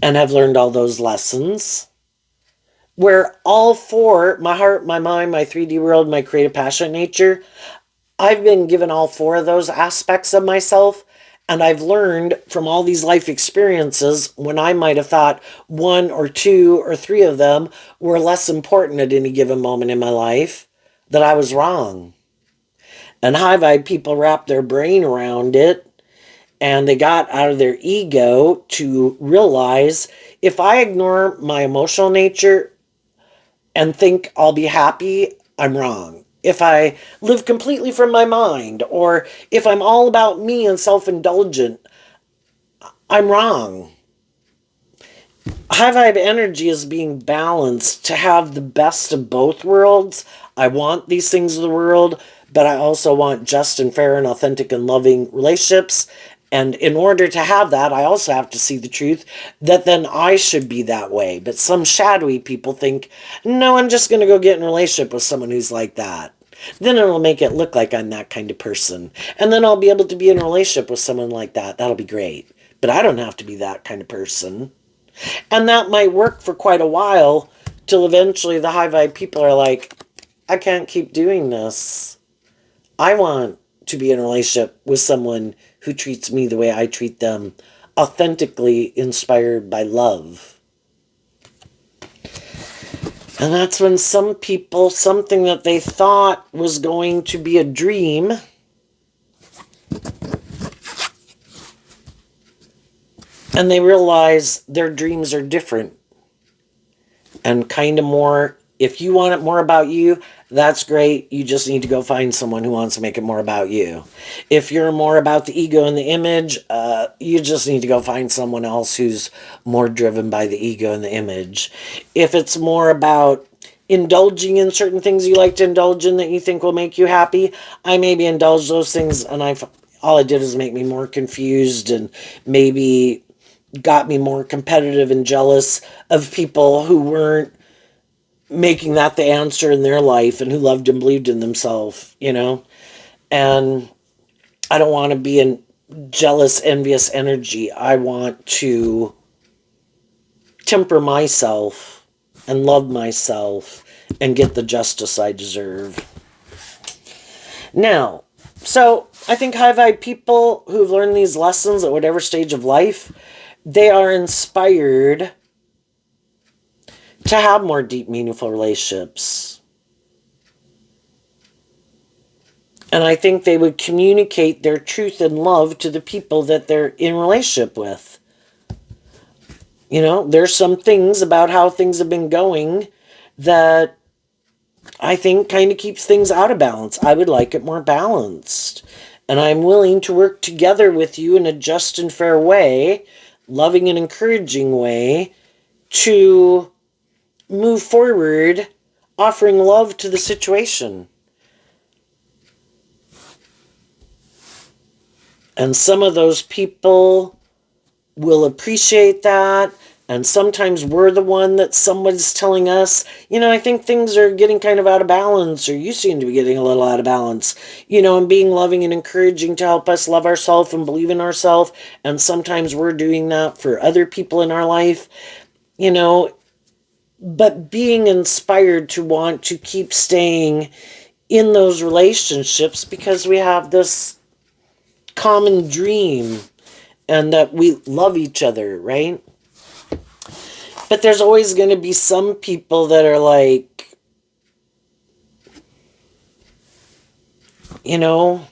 Speaker 1: and have learned all those lessons. Where all four, my heart, my mind, my 3D world, my creative, passionate nature, I've been given all four of those aspects of myself. And I've learned from all these life experiences, when I might have thought one or two or three of them were less important at any given moment in my life, that I was wrong. And high vibe people wrap their brain around it, and they got out of their ego to realize, if I ignore my emotional nature and think I'll be happy, I'm wrong. If I live completely from my mind, or if I'm all about me and self-indulgent, I'm wrong. High vibe energy is being balanced to have the best of both worlds. I want these things of the world, but I also want just and fair and authentic and loving relationships. And in order to have that, I also have to see the truth that then I should be that way. But some shadowy people think, no, I'm just going to go get in a relationship with someone who's like that. Then it'll make it look like I'm that kind of person. And then I'll be able to be in a relationship with someone like that. That'll be great. But I don't have to be that kind of person. And that might work for quite a while, till eventually the high vibe people are like, I can't keep doing this. I want to be in a relationship with someone who treats me the way I treat them, authentically inspired by love. And that's when some people, something that they thought was going to be a dream, and they realize their dreams are different. And kind of more, if you want it more about you, that's great. You just need to go find someone who wants to make it more about you. If you're more about the ego and the image, you just need to go find someone else who's more driven by the ego and the image. If it's more about indulging in certain things you like to indulge in that you think will make you happy, I maybe indulge those things, and all it did is make me more confused, and maybe got me more competitive and jealous of people who weren't making that the answer in their life and who loved and believed in themselves, And I don't want to be in jealous, envious energy. I want to temper myself and love myself and get the justice I deserve. Now, so I think high vibe people who've learned these lessons at whatever stage of life, they are inspired to have more deep, meaningful relationships. And I think they would communicate their truth and love to the people that they're in relationship with. You know, there's some things about how things have been going that I think kind of keeps things out of balance. I would like it more balanced. And I'm willing to work together with you in a just and fair way, loving and encouraging way, to move forward, offering love to the situation. And some of those people will appreciate that. And sometimes we're the one that someone's telling us, you know, I think things are getting kind of out of balance, or you seem to be getting a little out of balance, you know, and being loving and encouraging to help us love ourselves and believe in ourselves. And sometimes we're doing that for other people in our life, you know, but being inspired to want to keep staying in those relationships because we have this common dream and that we love each other, right? But there's always going to be some people that are like, you know,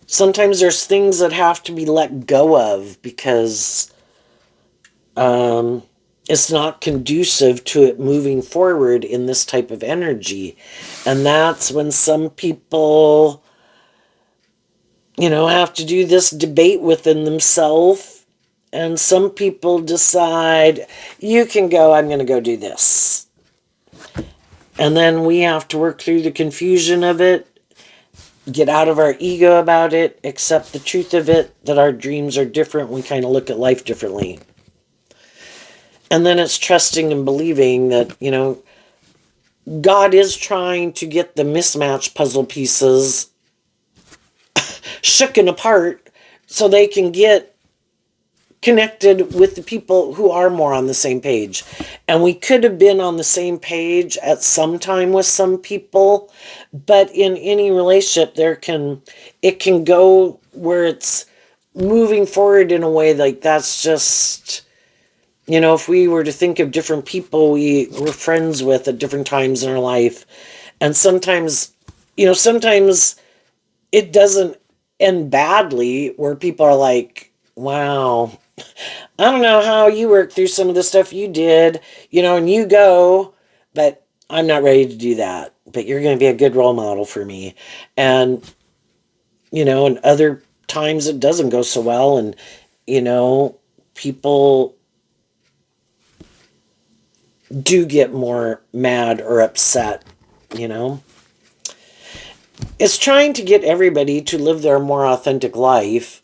Speaker 1: sometimes there's things that have to be let go of because it's not conducive to it moving forward in this type of energy. And that's when some people, you know, have to do this debate within themselves. And some people decide, you can go, I'm going to go do this. And then we have to work through the confusion of it, get out of our ego about it, accept the truth of it, that our dreams are different. We kind of look at life differently. And then it's trusting and believing that, you know, God is trying to get the mismatched puzzle pieces shooken apart so they can get connected with the people who are more on the same page. And we could have been on the same page at some time with some people, but in any relationship it can go where it's moving forward in a way like that's just, you know, if we were to think of different people we were friends with at different times in our life, and sometimes, you know, sometimes it doesn't end badly where people are like, wow, I don't know how you worked through some of the stuff you did, you know, and you go, but I'm not ready to do that. But you're going to be a good role model for me. And, you know, and other times it doesn't go so well. And, you know, people do get more mad or upset, you know. It's trying to get everybody to live their more authentic life.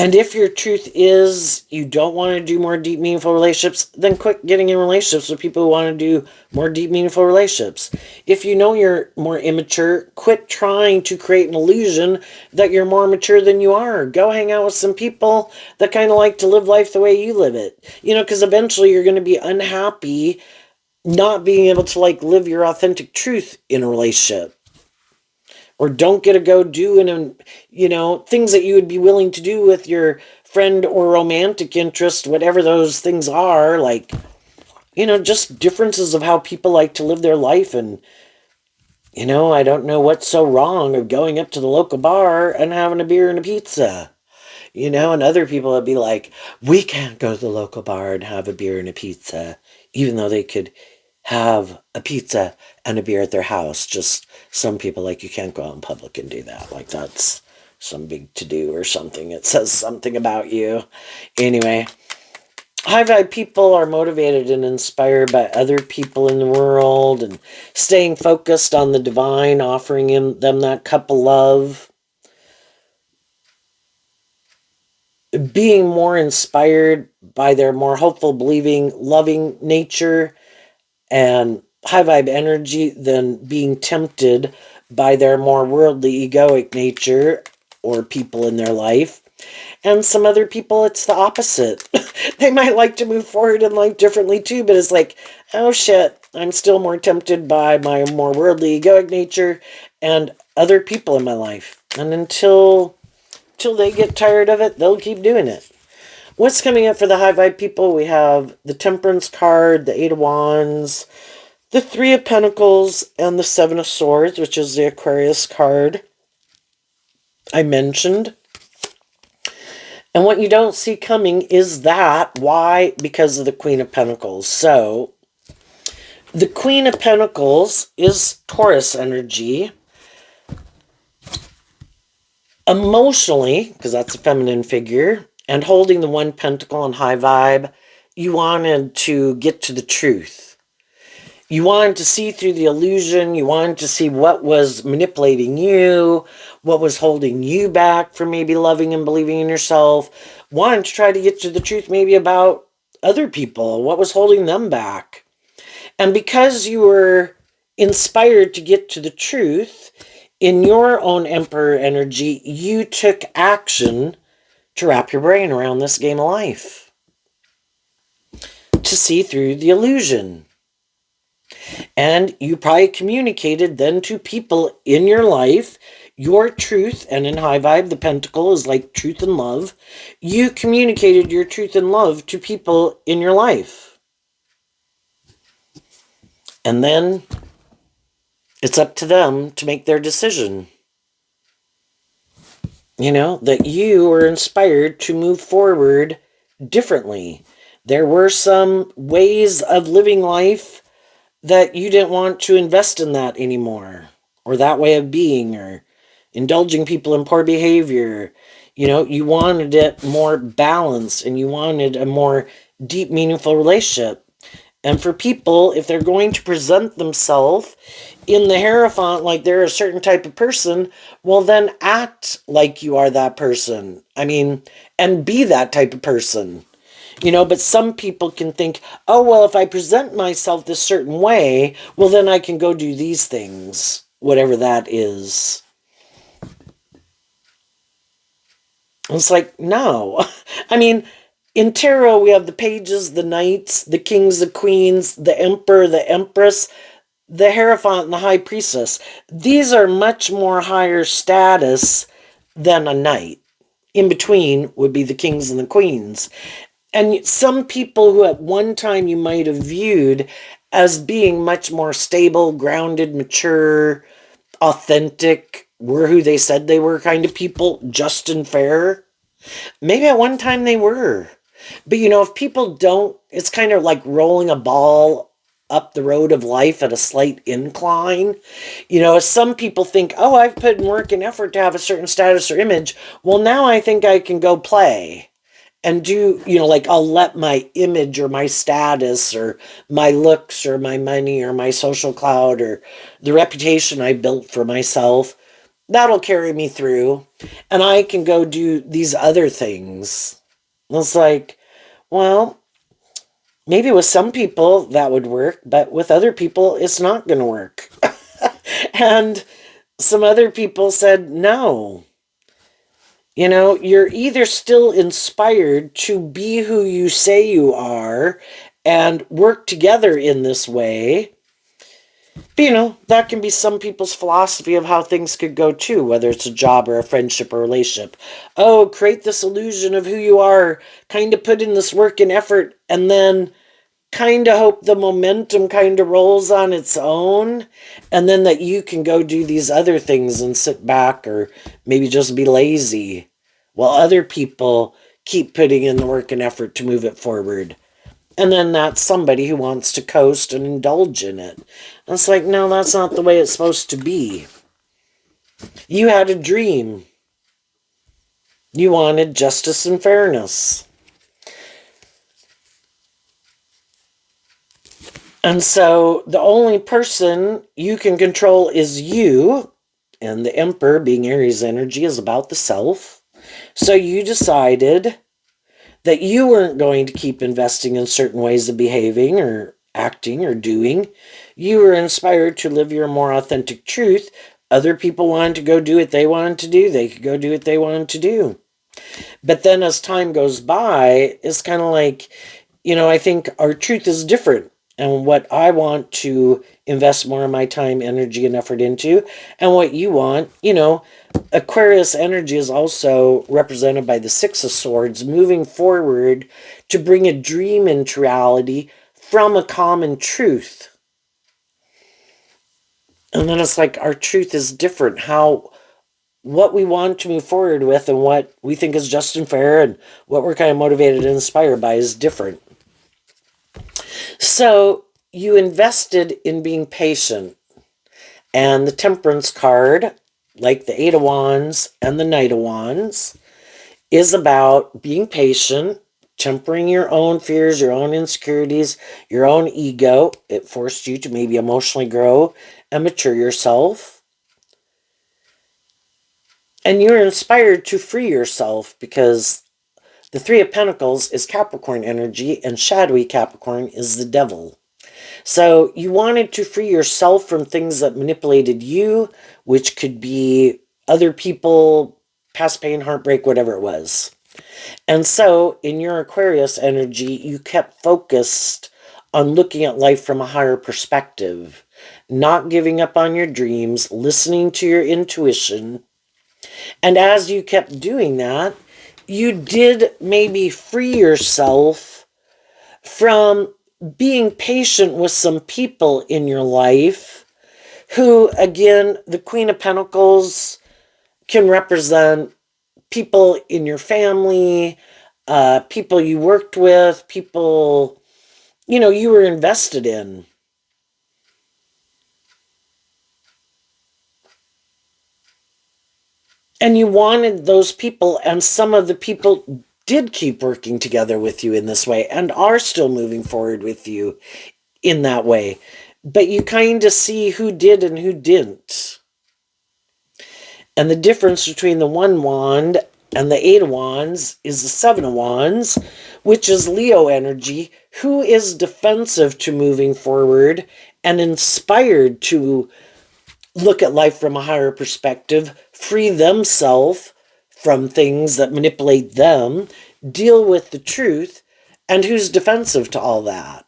Speaker 1: And if your truth is you don't want to do more deep, meaningful relationships, then quit getting in relationships with people who want to do more deep, meaningful relationships. If you know you're more immature, quit trying to create an illusion that you're more mature than you are. Go hang out with some people that kind of like to live life the way you live it. You know, because eventually you're going to be unhappy not being able to like live your authentic truth in a relationship. Or don't get to go doing, you know, things that you would be willing to do with your friend or romantic interest, whatever those things are, like, you know, just differences of how people like to live their life. And, you know, I don't know what's so wrong of going up to the local bar and having a beer and a pizza, you know, and other people would be like, we can't go to the local bar and have a beer and a pizza, even though they could have a pizza and a beer at their house. Just some people like, you can't go out in public and do that. Like that's some big to-do or something. It says something about you. Anyway, high vibe people are motivated and inspired by other people in the world and staying focused on the divine, offering them that cup of love. Being more inspired by their more hopeful, believing, loving nature and high vibe energy than being tempted by their more worldly, egoic nature or people in their life. And some other people, it's the opposite. They might like to move forward in life differently too, but it's like, oh shit, I'm still more tempted by my more worldly, egoic nature and other people in my life. And until they get tired of it, they'll keep doing it. What's coming up for the high vibe people? We have the Temperance card, the Eight of Wands, the Three of Pentacles, and the Seven of Swords, which is the Aquarius card I mentioned. And what you don't see coming is that. Why? Because of the Queen of Pentacles. So, the Queen of Pentacles is Taurus energy. Emotionally, because that's a feminine figure, and holding the one pentacle in high vibe, you wanted to get to the truth. You wanted to see through the illusion. You wanted to see what was manipulating you, what was holding you back from maybe loving and believing in yourself. Wanted to try to get to the truth maybe about other people, what was holding them back. And because you were inspired to get to the truth, in your own Emperor energy, you took action to wrap your brain around this game of life, to see through the illusion. And you probably communicated then to people in your life your truth. And in high vibe, the pentacle is like truth and love. You communicated your truth and love to people in your life. And then it's up to them to make their decision. You know, that you were inspired to move forward differently. There were some ways of living life that you didn't want to invest in that anymore, or that way of being, or indulging people in poor behavior. You know, you wanted it more balanced, and you wanted a more deep, meaningful relationship. And for people, if they're going to present themselves in the Hierophant like they're a certain type of person, well, then act like you are that person. I mean, and be that type of person. You know, but some people can think, oh, well, if I present myself this certain way, well, then I can go do these things, whatever that is. It's like, no. I mean, in tarot, we have the pages, the knights, the kings, the queens, the emperor, the empress, the Hierophant, and the high priestess. These are much more higher status than a knight. In between would be the kings and the queens. And some people who at one time you might have viewed as being much more stable, grounded, mature, authentic, were who they said they were kind of people, just and fair. Maybe at one time they were. But you know, if people don't, it's kind of like rolling a ball up the road of life at a slight incline. You know, some people think, oh, I've put in work and effort to have a certain status or image. Well, now I think I can go play and do, you know, like I'll let my image or my status or my looks or my money or my social clout or the reputation I built for myself, that'll carry me through, and I can go do these other things. It's like, well, maybe with some people that would work, but with other people it's not going to work. And some other people said no. You know, you're either still inspired to be who you say you are and work together in this way. But, you know, that can be some people's philosophy of how things could go too, whether it's a job or a friendship or relationship. Oh, create this illusion of who you are, kind of put in this work and effort, and then kind of hope the momentum kind of rolls on its own, and then that you can go do these other things and sit back or maybe just be lazy while other people keep putting in the work and effort to move it forward. And then that's somebody who wants to coast and indulge in it. And it's like, no, that's not the way it's supposed to be. You had a dream. You wanted justice and fairness. And so the only person you can control is you. And the Emperor, being Aries energy, is about the self. So you decided that you weren't going to keep investing in certain ways of behaving or acting or doing. You were inspired to live your more authentic truth Other people wanted to go do what they wanted to do. They could go do what they wanted to do. But then as time goes by, it's kind of like, I think our truth is different. And what I want to invest more of my time, energy, and effort into, and what you want, Aquarius energy is also represented by the Six of Swords, moving forward to bring a dream into reality from a common truth. And then it's like our truth is different. What we want to move forward with and what we think is just and fair and what we're kind of motivated and inspired by is different. So you invested in being patient. And the Temperance card, like the Eight of Wands and the Knight of Wands, is about being patient, tempering your own fears, your own insecurities, your own ego. It forced you to maybe emotionally grow and mature yourself. And you're inspired to free yourself because the Three of Pentacles is Capricorn energy and shadowy Capricorn is the devil. So you wanted to free yourself from things that manipulated you, which could be other people, past pain, heartbreak, whatever it was. And so in your Aquarius energy, you kept focused on looking at life from a higher perspective, not giving up on your dreams, listening to your intuition. And as you kept doing that, you did maybe free yourself from being patient with some people in your life who, again, the Queen of Pentacles can represent people in your family, people you worked with, people, you were invested in. And you wanted those people, and some of the people did keep working together with you in this way and are still moving forward with you in that way. But you kind of see who did and who didn't. And the difference between the One Wand and the Eight of Wands is the Seven of Wands, which is Leo energy, who is defensive to moving forward and inspired to look at life from a higher perspective, free themselves from things that manipulate them, deal with the truth, and who's defensive to all that.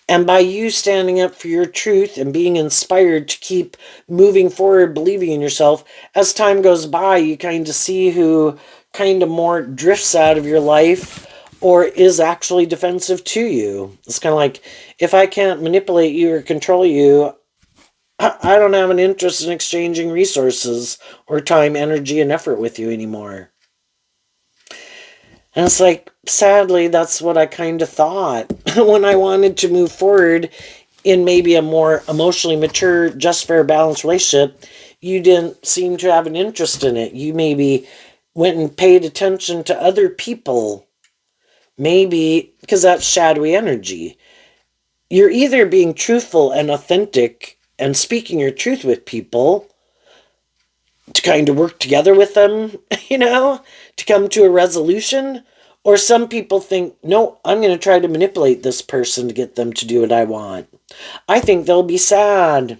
Speaker 1: And by you standing up for your truth and being inspired to keep moving forward, believing in yourself, as time goes by, you kind of see who kind of more drifts out of your life or is actually defensive to you. It's kind of like, if I can't manipulate you or control you, I don't have an interest in exchanging resources or time, energy, and effort with you anymore. And it's like, sadly, that's what I kind of thought when I wanted to move forward in maybe a more emotionally mature, just, fair, balanced relationship. You didn't seem to have an interest in it. You maybe went and paid attention to other people. Maybe because that's shadowy energy. You're either being truthful and authentic and speaking your truth with people to kind of work together with them, to come to a resolution. Or some people think, no, I'm going to try to manipulate this person to get them to do what I want. I think they'll be sad.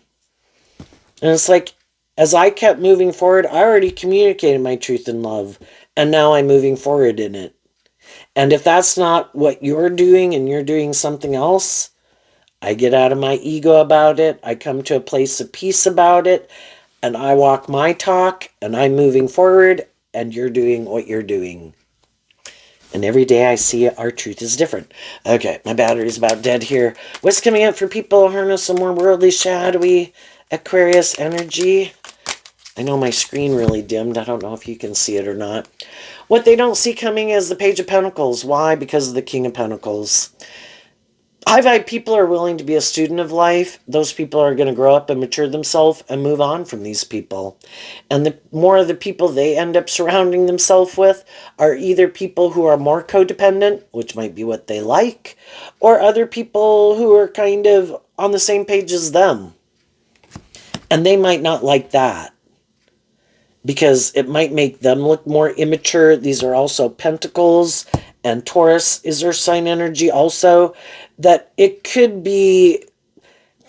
Speaker 1: And it's like, as I kept moving forward, I already communicated my truth and love. And now I'm moving forward in it. And if that's not what you're doing and you're doing something else, I get out of my ego about it. I come to a place of peace about it. And I walk my talk. And I'm moving forward. And you're doing what you're doing. And every day I see it, our truth is different. Okay, my battery's about dead here. What's coming up for people who are some more worldly, shadowy Aquarius energy? I know my screen really dimmed. I don't know if you can see it or not. What they don't see coming is the Page of Pentacles. Why? Because of the King of Pentacles. High vibe people are willing to be a student of life. Those people are going to grow up and mature themselves and move on from these people. And the more of the people they end up surrounding themselves with are either people who are more codependent, which might be what they like, or other people who are kind of on the same page as them. And they might not like that, because it might make them look more immature. These are also Pentacles, and Taurus is their sign energy also, that it could be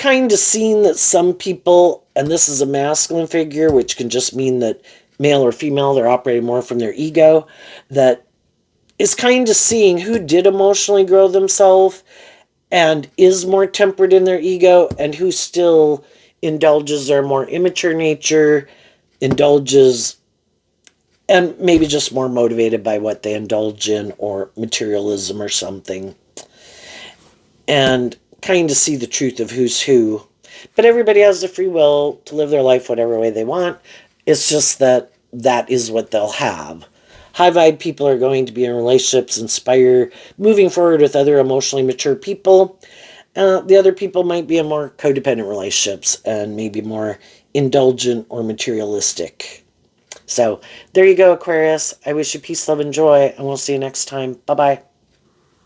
Speaker 1: kind of seeing that some people, and this is a masculine figure, which can just mean that male or female, they're operating more from their ego, that is kind of seeing who did emotionally grow themselves and is more tempered in their ego, and who still indulges their more immature nature, indulges, and maybe just more motivated by what they indulge in, or materialism or something. And kind of see the truth of who's who. But everybody has the free will to live their life whatever way they want. It's just that that is what they'll have. High vibe people are going to be in relationships, inspire moving forward with other emotionally mature people. The other people might be in more codependent relationships and maybe more indulgent or materialistic. So there you go, Aquarius. I wish you peace, love, and joy, and we'll see you next time. Bye-bye.